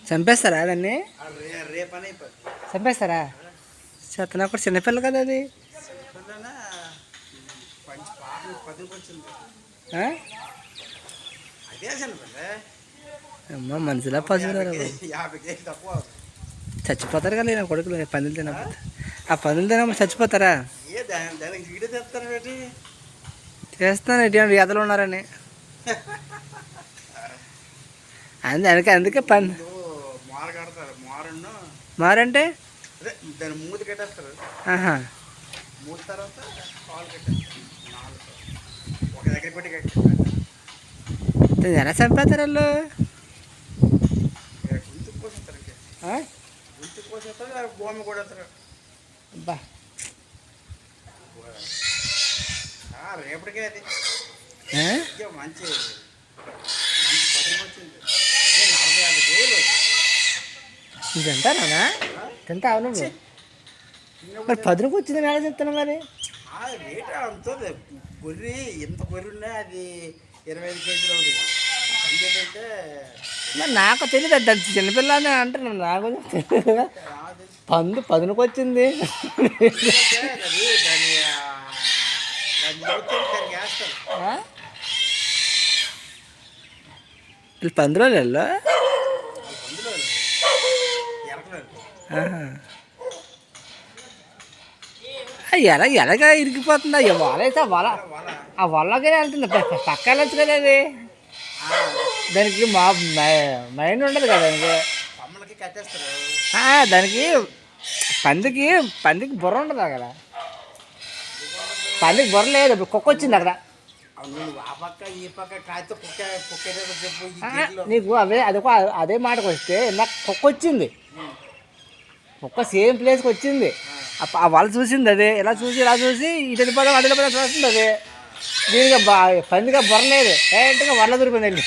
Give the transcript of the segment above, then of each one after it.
చంపేస్తారా దాన్ని? చంపేస్తారా? చేతనా కూడా చిన్నపిల్ల కదా అది. అమ్మ మనుషులా పశువులా? చచ్చిపోతారు కదా నా కొడుకులు పందులు తినకపోతే. ఆ పందులు తినప్పుడు చచ్చిపోతారా? చేస్తాను ఎటువంటి ఎదలు ఉన్నారని. అందుకే మారంటే ఎలా చంపేస్తారు వాళ్ళు? అబ్బా రేపటికే అది మంచి తింటానా? తింటా అవును. మరి 10 రూపాయలు వచ్చిందని ఎలా చెప్తాను మరి? రేట్ అంతుంది. గొర్రె ఎంత గొర్రె ఉన్నా అది 25 కేజీలు అవుతుంది. ఎందుకంటే మరి నాకు తెలియదు అది చిన్నపిల్ల అని అంటున్నాను. నాకు తెలియదు. పందు 10కి వచ్చింది. వీళ్ళు 10 రోజుల్లో ఎలాగా ఇరికిపోతుందా? వలైతే ఆ వలకే వెళ్తుంది. పక్క వెళ్ళొచ్చు కదా అది. దానికి మైండ్ ఉండదు కదా దానికి. పందికి బుర్ర ఉండదు కదా. పందికి బుర్ర లేదు. ఇప్పుడు కుక్క వచ్చింది అక్కడ. నీకు అదే మాటకు వస్తే నాకు కుక్క వచ్చింది. కుక్క సేమ్ ప్లేస్కి వచ్చింది. ఆ వల చూసింది అదే. ఇలా చూసి ఇటు వెళ్ళిపోదాం అటు వెళ్ళిపోదాం చూస్తుంది అదే. దీనికి పందిగా బుర్ర లేదు. డైరెక్ట్గా వల దొరికిందండి.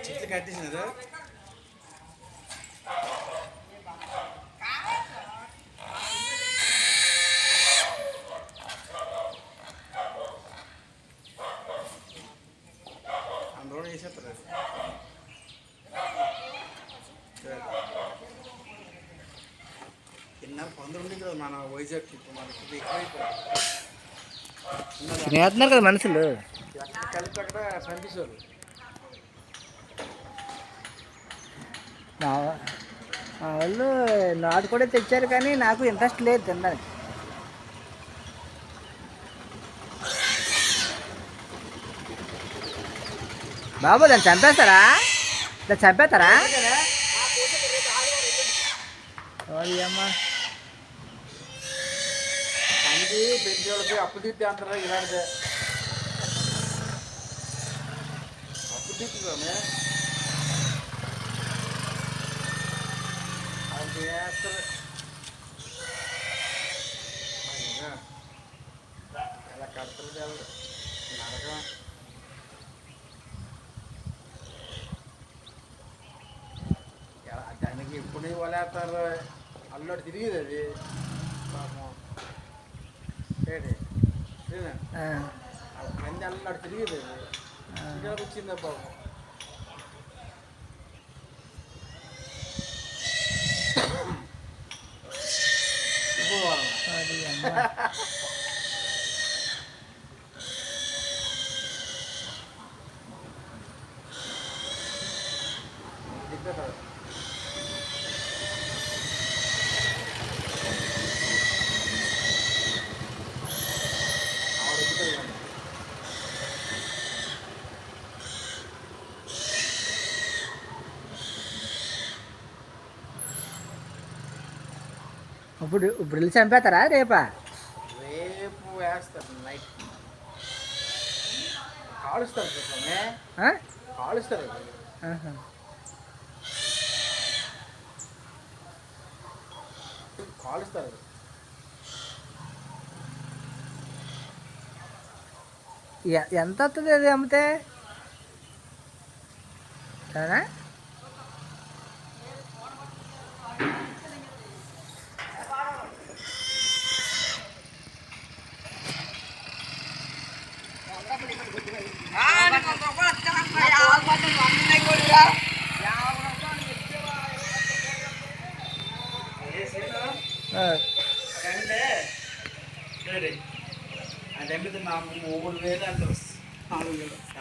చెట్లు కట్టేసినారు. అందులో వేసేస్తారు. ఇన్నాళ్ళు 15 ఉంది కదా మన వైజాగ్. మనకి ఎక్కువైపోయింది. తినేస్తున్నారు కదా మనుషులు. కలిపి అక్కడ పంపించారు. మా వాళ్ళు నాటు కూడా తెచ్చారు కానీ నాకు ఇంట్రెస్ట్ లేదు తినడానికి. బాబు దాన్ని చంపేస్తారా? అమ్మా పంది పెంచేవాళ్ళకి అప్పు తీర్తే అంటారా? ఇలాంటిదే అప్పు తీర్చుదామే అది చేస్తారు. ఎలా కడతారు దేవుడు నరకం. దానికి ఎప్పుడు వలేస్తారు. అల్లుడు తిరిగేది అది పాపం. మంది అల్లుడు తిరిగేది అది. ఇక్కడ వచ్చిందా పాపం. ఇప్పుడు వెళ్ళి చంపేస్తారా రేపా? రేపు వేస్తారు నైట్ కాలుస్తారు చూసామే ఆ? కాలుస్తారు ఆహా. కాలుస్తారు ఎంత వస్తుంది అది అమ్మితే అవునా? ఆ. అంటే అంటే నా 3,000 అంటే 4,000